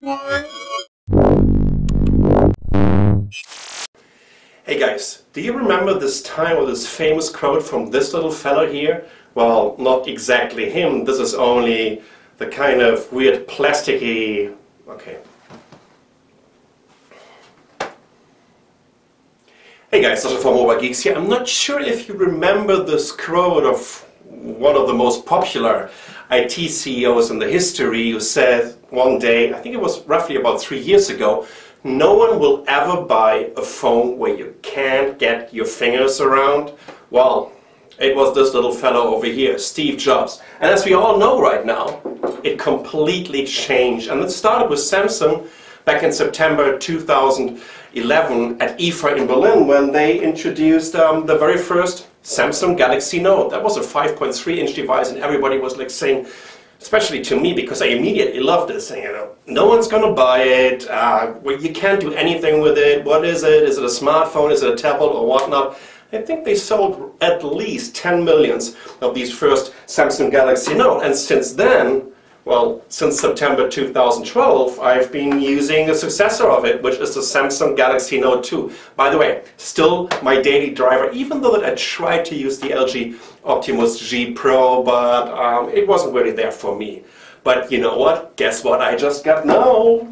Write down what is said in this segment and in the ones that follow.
Hey guys, do you remember this time of this famous quote from this little fellow here? Well, not exactly him, this is only the kind of weird plasticky... okay. Hey guys, Sasha from Mobile Geeks here. I'm not sure if you remember this quote of one of the most popular IT CEOs in the history who said one day, I think it was roughly about 3 years ago, no one will ever buy a phone where you can't get your fingers around. Well, it was this little fellow over here, Steve Jobs. And as we all know right now, it completely changed. And it started with Samsung back in September 2011 at IFA in Berlin when they introduced the very first Samsung Galaxy Note. That was a 5.3-inch device, and everybody was like saying, especially to me, because I immediately loved this, saying, you know, no one's gonna buy it, well, you can't do anything with it, what is it? Is it a smartphone, is it a tablet or whatnot? I think they sold at least 10 millions of these first Samsung Galaxy Note, and since then, well, since September 2012, I've been using a successor of it, which is the Samsung Galaxy Note 2. By the way, still my daily driver, even though that I tried to use the LG Optimus G Pro, but it wasn't really there for me. But you know what? Guess what I just got now?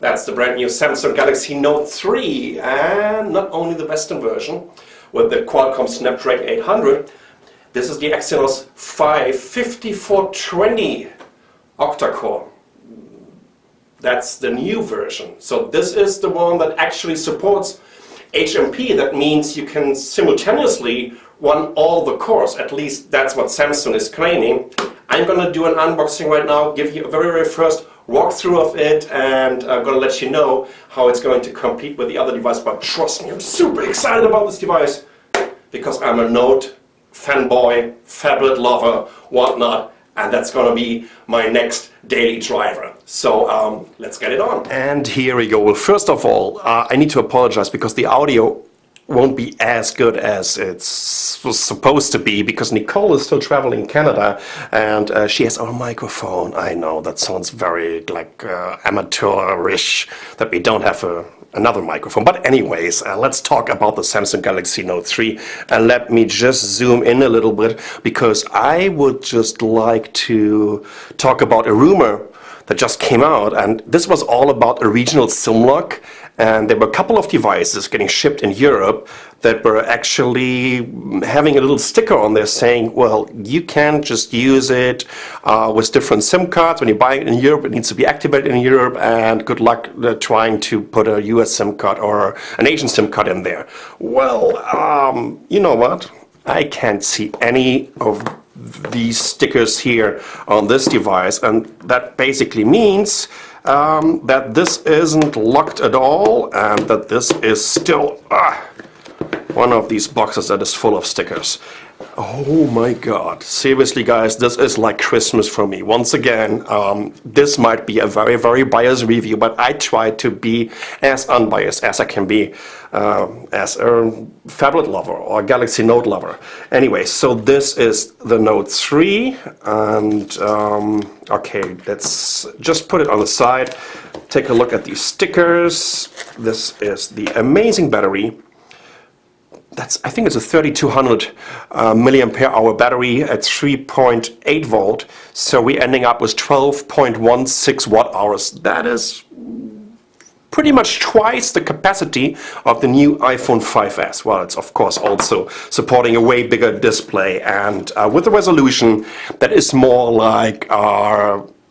That's the brand new Samsung Galaxy Note 3, and not only the Western version with the Qualcomm Snapdragon 800, this is the Exynos 5420 Octa core. That's the new version. So this is the one that actually supports HMP. That means you can simultaneously run all the cores. At least that's what Samsung is claiming. I'm going to do an unboxing right now, give you a very first walkthrough of it, and I'm going to let you know how it's going to compete with the other device. But trust me, I'm super excited about this device because I'm a Note fanboy, phablet lover, whatnot, and that's going to be my next daily driver. So let's get it on. And here we go. Well, first of all, I need to apologize because the audio won't be as good as it's supposed to be because Nicole is still traveling in Canada and she has our microphone. I know that sounds very like amateurish that we don't have another microphone. But anyways, let's talk about the Samsung Galaxy Note 3 and let me just zoom in a little bit because I would just like to talk about a rumor that just came out, and this was all about a regional SIM lock, and there were a couple of devices getting shipped in Europe that were actually having a little sticker on there saying, well, you can't just use it with different SIM cards. When you buy it in Europe, it needs to be activated in Europe, and good luck trying to put a US SIM card or an Asian SIM card in there. Well, you know what? I can't see any of these stickers here on this device, and that basically means that this isn't locked at all and that this is still one of these boxes that is full of stickers. Oh my god, seriously guys, this is like Christmas for me. Once again, this might be a very biased review, but I try to be as unbiased as I can be as a phablet lover or Galaxy Note lover. Anyway, so this is the Note 3, and okay, let's just put it on the side. Take a look at these stickers. This is the amazing battery. I think it's a 3200 milliampere hour battery at 3.8 volt, so we're ending up with 12.16 watt hours. That is pretty much twice the capacity of the new iPhone 5S. Well, it's of course also supporting a way bigger display and with a resolution that is more like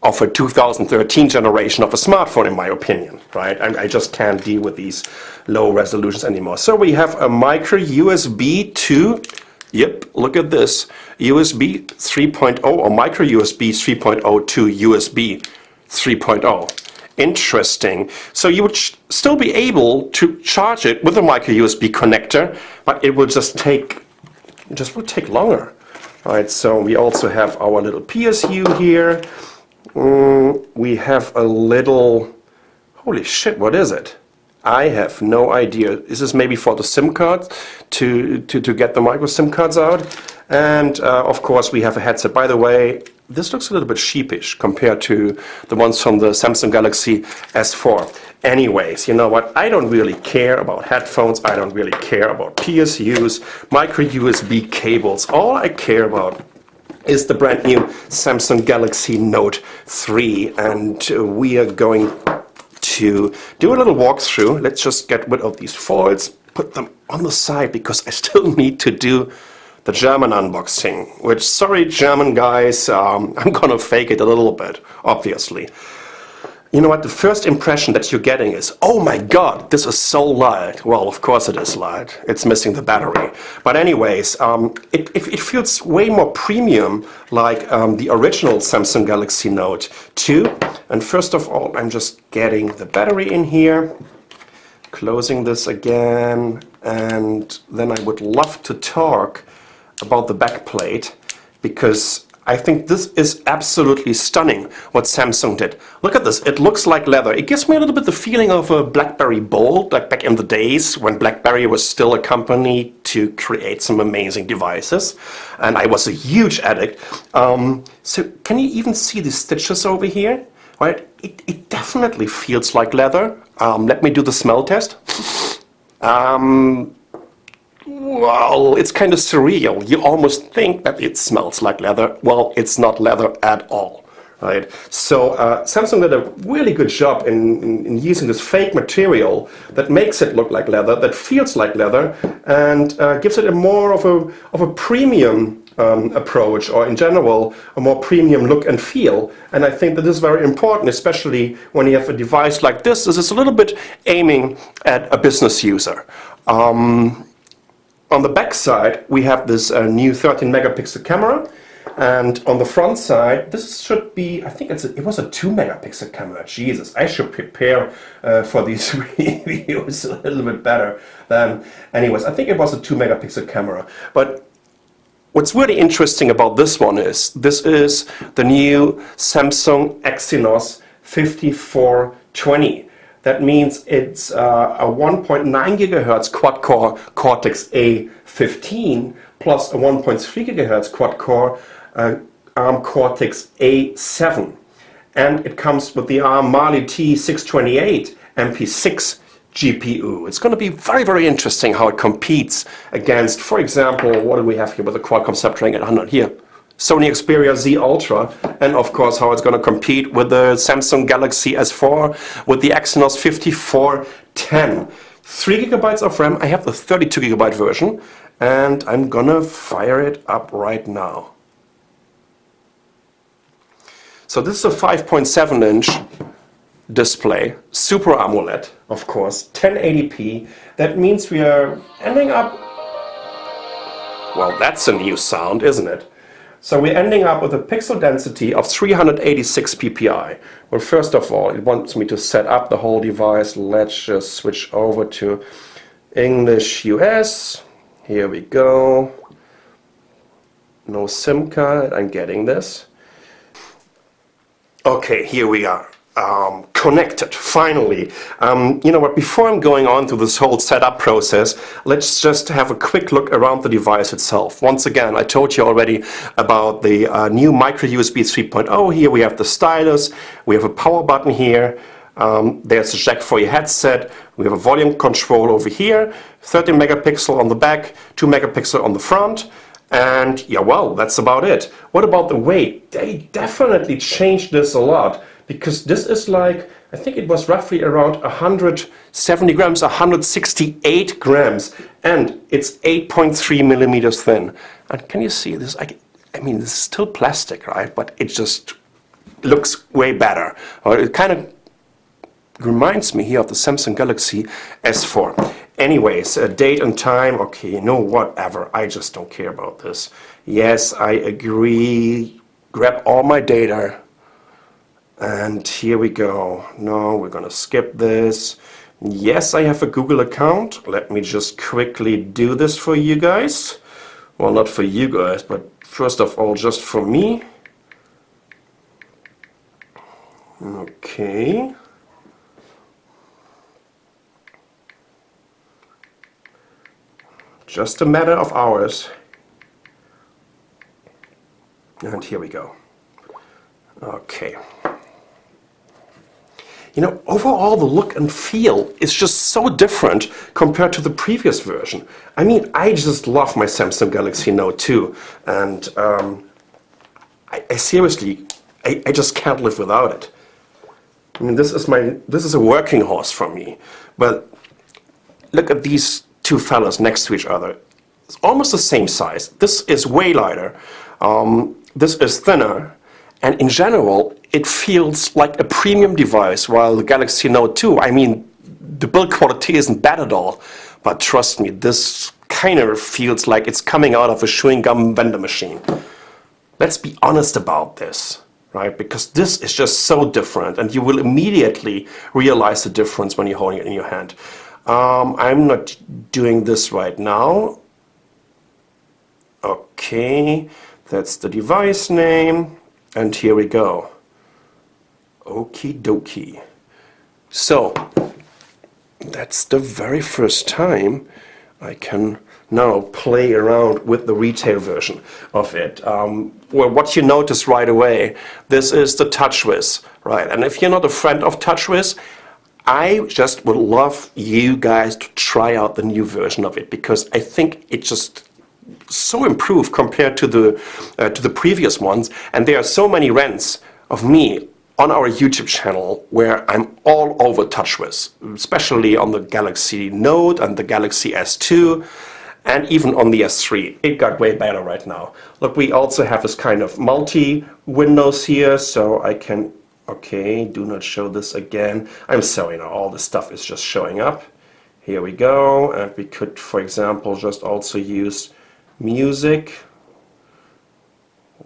of a 2013 generation of a smartphone, in my opinion, right? I just can't deal with these low resolutions anymore. So we have a micro USB to, yep, look at this, USB 3.0 or micro USB 3.0 to USB 3.0. Interesting. So you would still be able to charge it with a micro USB connector, but it will just take, will take longer. All right, so we also have our little PSU here. We have a little, holy shit, what is it? I have no idea. Is this maybe for the SIM cards to get the micro SIM cards out? And of course we have a headset. By the way, this looks a little bit sheepish compared to the ones from the Samsung Galaxy S4. Anyways, you know what? I don't really care about headphones. I don't really care about PSUs, micro USB cables. All I care about is the brand new Samsung Galaxy Note 3, and we are going to do a little walkthrough. Let's just get rid of these foils, put them on the side, because I still need to do the German unboxing, which, sorry German guys, I'm gonna fake it a little bit, obviously. You know what, the first impression that you're getting is, oh my god, this is so light. Well, of course it is light. It's missing the battery. But anyways, it feels way more premium, like the original Samsung Galaxy Note 2. And first of all, I'm just getting the battery in here, closing this again, and then I would love to talk about the back plate, because I think this is absolutely stunning what Samsung did. Look at this, it looks like leather. It gives me a little bit the feeling of a BlackBerry Bold, like back in the days when BlackBerry was still a company to create some amazing devices. And I was a huge addict. So can you even see the stitches over here? Right? It definitely feels like leather. Let me do the smell test. Well, it's kind of surreal. You almost think that it smells like leather. Well, it's not leather at all, right? So Samsung did a really good job in using this fake material that makes it look like leather, that feels like leather, and gives it a more of a premium approach, or in general, a more premium look and feel. And I think that this is very important, especially when you have a device like this. This is a little bit aiming at a business user. On the back side, we have this new 13 megapixel camera, and on the front side, this should be, I think it was a 2 megapixel camera. Jesus, I should prepare for these reviews a little bit better than, anyways, I think it was a 2 megapixel camera. But what's really interesting about this one is, this is the new Samsung Exynos 5420. That means it's a 1.9 gigahertz quad-core Cortex-A15 plus a 1.3 gigahertz quad-core ARM Cortex-A7. And it comes with the ARM Mali T628 MP6 GPU. It's going to be very, very interesting how it competes against, for example, what do we have here with the Qualcomm Snapdragon 800 here? Sony Xperia Z Ultra, and of course how it's going to compete with the Samsung Galaxy S4 with the Exynos 5410. 3 gigabytes of RAM. I have the 32 gigabyte version, and I'm gonna fire it up right now. So this is a 5.7 inch display, Super AMOLED, of course, 1080p. That means we are ending up, well, that's a new sound, isn't it? So we're ending up with a pixel density of 386 ppi. Well, first of all, it wants me to set up the whole device. Let's just switch over to English US. Here we go. No SIM card, I'm getting this. Okay, here we are. Connected, finally. You know what, before I'm going on through this whole setup process, let's just have a quick look around the device itself. Once again, I told you already about the new micro USB 3.0. Here we have the stylus, we have a power button here, there's a jack for your headset, we have a volume control over here, 13 megapixel on the back, 2 megapixel on the front. And yeah, well, that's about it. What about the weight? They definitely changed this a lot, because this is like, I think it was roughly around 170 grams, 168 grams, and it's 8.3 millimeters thin. And can you see this? I mean, this is still plastic, right? But it just looks way better. Or it kind of reminds me here of the Samsung Galaxy S4. Anyways, date and time, okay, no, whatever. I just don't care about this. Yes, I agree. Grab all my data. And here we go. No, we're gonna skip this. Yes, I have a Google account. Let me just quickly do this for you guys. Well, not for you guys, but first of all, just for me. Okay. Just a matter of hours. And here we go. Okay. You know, overall the look and feel is just so different compared to the previous version. I mean, I just love my Samsung Galaxy Note 2, and I seriously, I just can't live without it. I mean, this is a working horse for me. But look at these two fellas next to each other. It's almost the same size. This is way lighter. This is thinner. And in general, it feels like a premium device, while the Galaxy Note 2, I mean, the build quality isn't bad at all. But trust me, this kind of feels like it's coming out of a chewing gum vendor machine. Let's be honest about this, right? Because this is just so different, and you will immediately realize the difference when you're holding it in your hand. I'm not doing this right now. Okay, that's the device name. And here we go. Okie dokie. So, that's the very first time I can now play around with the retail version of it. Well, what you notice right away, this is the TouchWiz, right? And if you're not a friend of TouchWiz, I just would love you guys to try out the new version of it, because I think it just so improved compared to the previous ones, and there are so many rants of me on our YouTube channel where I'm all over TouchWiz, especially on the Galaxy Note and the Galaxy S2, and even on the S3. It got way better right now. Look, we also have this kind of multi-windows here, so I can, okay, do not show this again. I'm sorry, now all this stuff is just showing up. Here we go, and we could, for example, just also use music.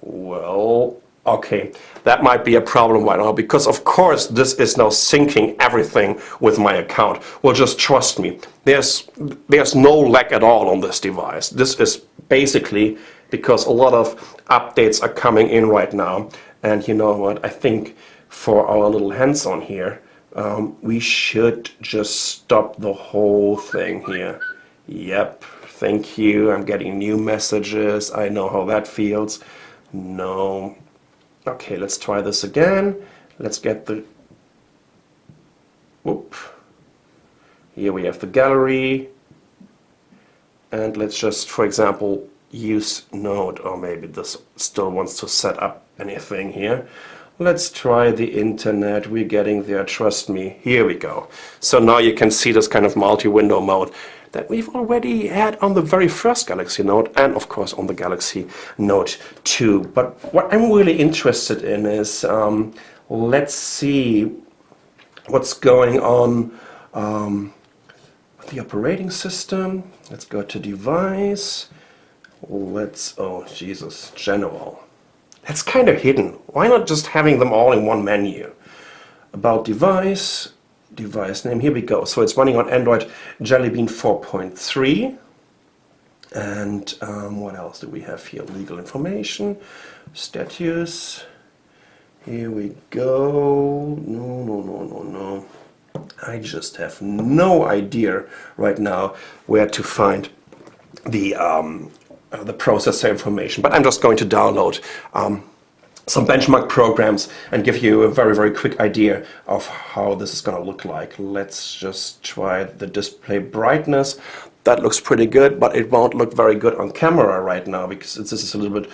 Well, okay, that might be a problem right now, because of course this is now syncing everything with my account. Well, just trust me, there's no lag at all on this device. This is basically because a lot of updates are coming in right now, and you know what, I think for our little hands-on here, we should just stop the whole thing here. Yep. Thank you, I'm getting new messages, I know how that feels. No. Okay, let's try this again. Let's get the... Whoop. Here we have the gallery. And let's just, for example, use Note, or maybe this still wants to set up anything here. Let's try the internet, we're getting there, trust me. Here we go. So now you can see this kind of multi-window mode that we've already had on the very first Galaxy Note, and of course on the Galaxy Note 2. But what I'm really interested in is, let's see what's going on with the operating system. Let's go to device. Let's, oh Jesus, general. That's kind of hidden. Why not just having them all in one menu? About device. Device name, here we go. So it's running on Android Jelly Bean 4.3. And what else do we have here? Legal information, status. Here we go. No. I just have no idea right now where to find the processor information. But I'm just going to download some benchmark programs and give you a very, very quick idea of how this is going to look like. Let's just try the display brightness. That looks pretty good, but it won't look very good on camera right now because this is a little bit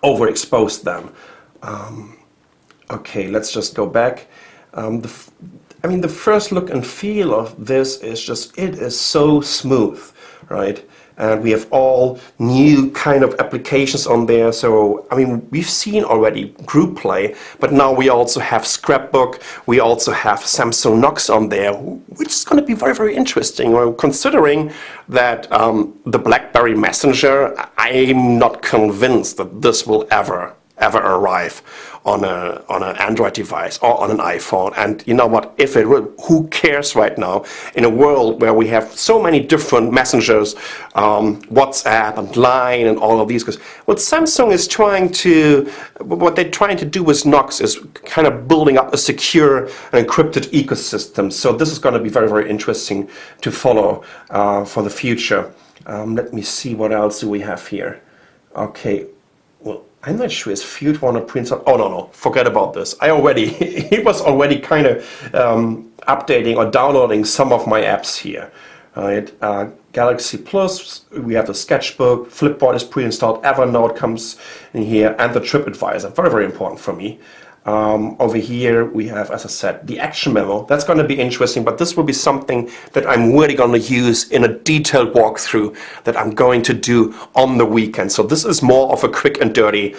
overexposed then. Okay, let's just go back. I mean, the first look and feel of this is just, it is so smooth, right? And we have all new kind of applications on there. So, I mean, we've seen already Group Play, but now we also have Scrapbook. We also have Samsung Knox on there, which is going to be very, very interesting. Well, considering that the BlackBerry Messenger, I'm not convinced that this will ever arrive on an Android device or on an iPhone. And you know what, if it will, who cares right now in a world where we have so many different messengers, WhatsApp and Line and all of these. Because what Samsung is trying to, what they're trying to do with Knox is kind of building up a secure and encrypted ecosystem. So this is going to be very, very interesting to follow for the future. Let me see what else do we have here. Okay, well, I'm not sure his field warner prints out. Oh no, forget about this. He was already kind of updating or downloading some of my apps here. Right, Galaxy Plus, we have the Sketchbook, Flipboard is pre-installed, Evernote comes in here, and the TripAdvisor, very, very important for me. Over here we have, as I said, the action memo. That's going to be interesting, but this will be something that I'm really going to use in a detailed walkthrough that I'm going to do on the weekend. So this is more of a quick and dirty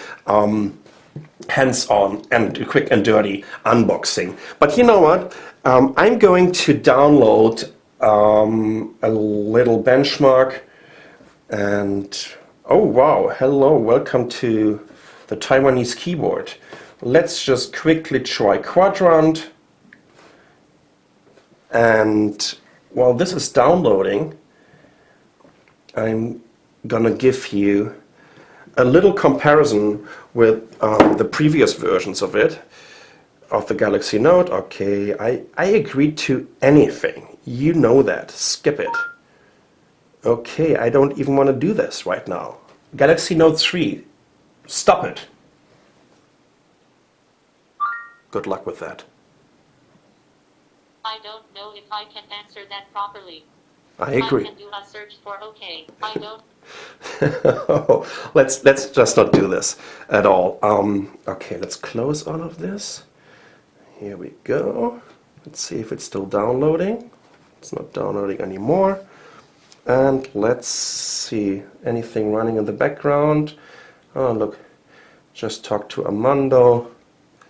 hands-on and quick and dirty unboxing. But you know what? I'm going to download a little benchmark, and oh wow, hello, welcome to the Taiwanese keyboard. Let's just quickly try Quadrant, and while this is downloading, I'm gonna give you a little comparison with the previous versions of it, of the Galaxy Note. Okay, I agreed to anything. You know that. Skip it. Okay, I don't even want to do this right now. Galaxy Note 3. Stop it. Good luck with that. I don't know if I can answer that properly. I agree. I can do a search for okay. I don't. let's just not do this at all. Okay, let's close all of this. Here we go. Let's see if it's still downloading. It's not downloading anymore. And let's see, anything running in the background. Oh look, just talk to Armando.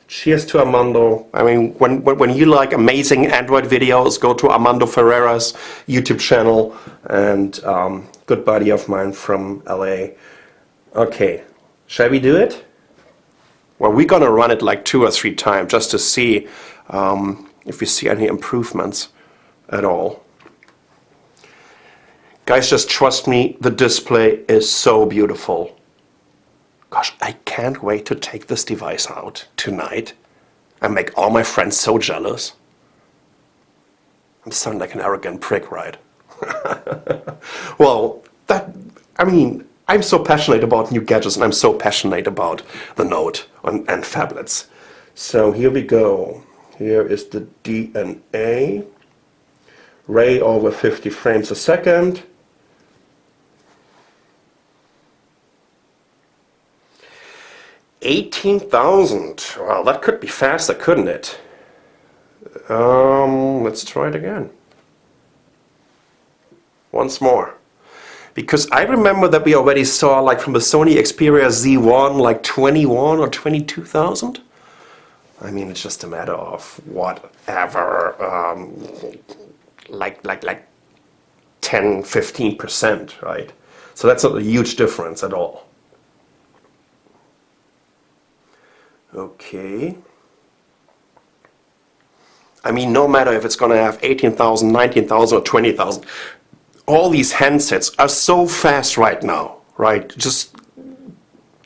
Cheers to Armando. I mean, when you like amazing Android videos, go to Armando Ferreira's YouTube channel, and good buddy of mine from LA. Okay, shall we do it? Well, we're gonna run it like 2 or 3 times just to see if we see any improvements at all. Guys, just trust me, the display is so beautiful. Gosh, I can't wait to take this device out tonight and make all my friends so jealous. I'm sounding like an arrogant prick, right? Well, I mean, I'm so passionate about new gadgets, and I'm so passionate about the Note and phablets. So here we go. Here is the DNA. Ray over 50 frames a second. $18,000. Well, that could be faster, couldn't it? Let's try it again. Once more. Because I remember that we already saw, like from the Sony Xperia Z1, like 21 or 22,000. I mean, it's just a matter of whatever, like 10–15%, right? So that's not a huge difference at all. Okay. I mean, no matter if it's going to have 18,000, 19,000 or 20,000, all these handsets are so fast right now, right?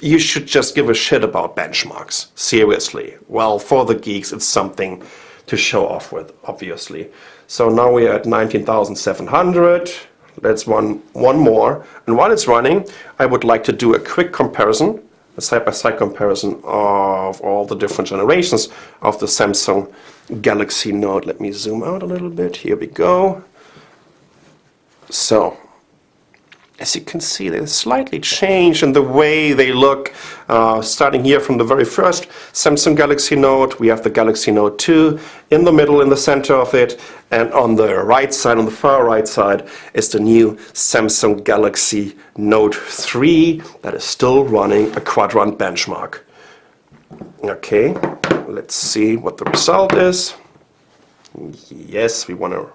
You should just give a shit about benchmarks, seriously. Well, for the geeks, it's something to show off with, obviously. So now we're at 19,700. Let's run one more. And while it's running, I would like to do a quick comparison, a side-by-side comparison of all the different generations of the Samsung Galaxy Note. Let me zoom out a little bit. Here we go. So, as you can see, they slightly changed in the way they look. Starting here from the very first Samsung Galaxy Note, we have the Galaxy Note 2 in the middle, in the center of it, and on the right side, on the far right side, is the new Samsung Galaxy Note 3 that is still running a quadrant benchmark. Okay, let's see what the result is. Yes, we want to...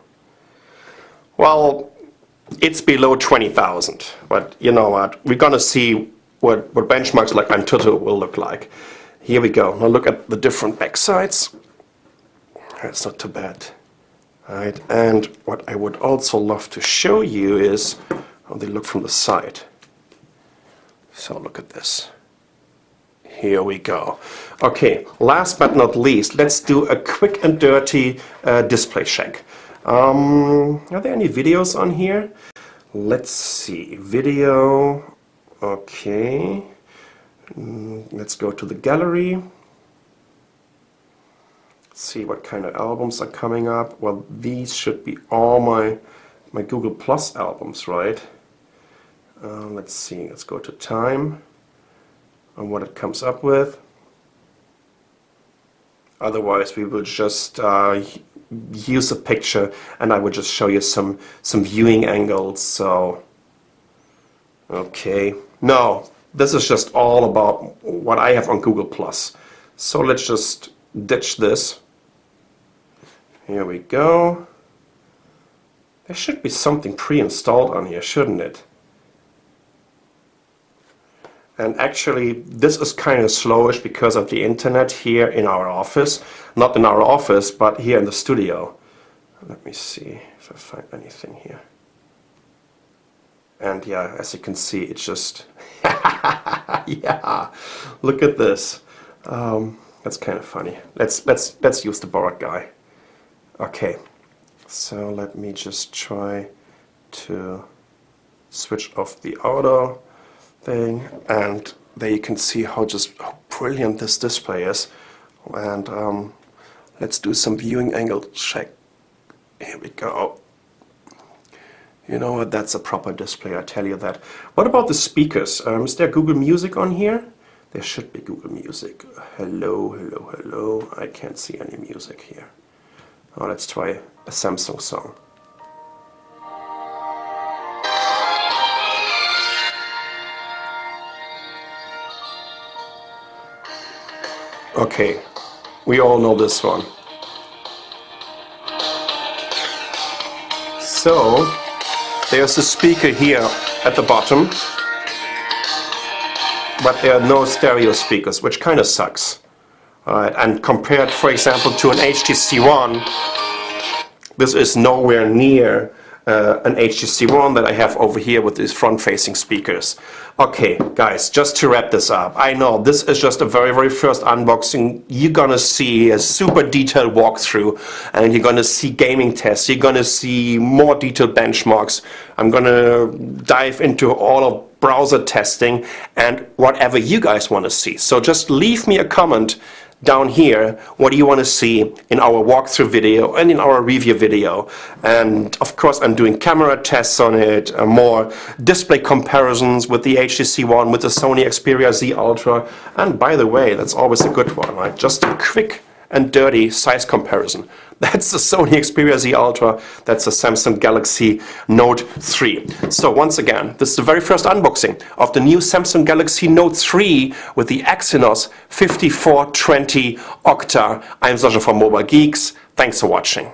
Well, it's below 20,000, but you know what? We're going to see what benchmarks like Antutu will look like. Here we go. Now look at the different back sides. That's not too bad. All right, and what I would also love to show you is how they look from the side. So look at this. Here we go. Okay, last but not least, let's do a quick and dirty display check. Are there any videos on here? Let's see. Video. Okay. Let's go to the gallery. See what kind of albums are coming up. Well, these should be all my Google Plus albums, right? Let's see, let's go to time and what it comes up with. Otherwise we will just use a picture and I will just show you some viewing angles. So okay, no, this is just all about what I have on Google Plus. So let's just ditch this. Here we go. There should be something pre-installed on here, shouldn't it? And actually, this is kind of slowish because of the internet here in our office. Not in our office, but here in the studio. Let me see if I find anything here. And yeah, as you can see, it's just... yeah, look at this. That's kind of funny. Let's use the board guy. Okay, so let me just try to switch off the auto thing, and there you can see how brilliant this display is. And let's do some viewing angle check. Here we go. You know what, that's a proper display, I tell you that. What about the speakers? Is there Google Music on here? There should be Google Music. Hello, hello, hello. I can't see any music here. Oh, let's try a Samsung song. Okay, we all know this one. So, there's a speaker here at the bottom, but there are no stereo speakers, which kind of sucks. Alright, and compared, for example, to an HTC One, this is nowhere near an HTC One that I have over here with these front-facing speakers. Okay, guys, just to wrap this up, I know this is just a very first unboxing. You're gonna see a super detailed walkthrough, and you're gonna see gaming tests, you're gonna see more detailed benchmarks. I'm gonna dive into all of browser testing and whatever you guys want to see. So just leave me a comment down here, what do you want to see in our walkthrough video and in our review video. And of course I'm doing camera tests on it, more display comparisons with the HTC One, with the Sony Xperia Z Ultra, and by the way, that's always a good one, right? Just a quick and dirty size comparison. That's the Sony Xperia Z Ultra, that's the Samsung Galaxy Note 3. So once again, this is the very first unboxing of the new Samsung Galaxy Note 3 with the Exynos 5420 Octa. I'm Sascha from Mobile Geeks. Thanks for watching.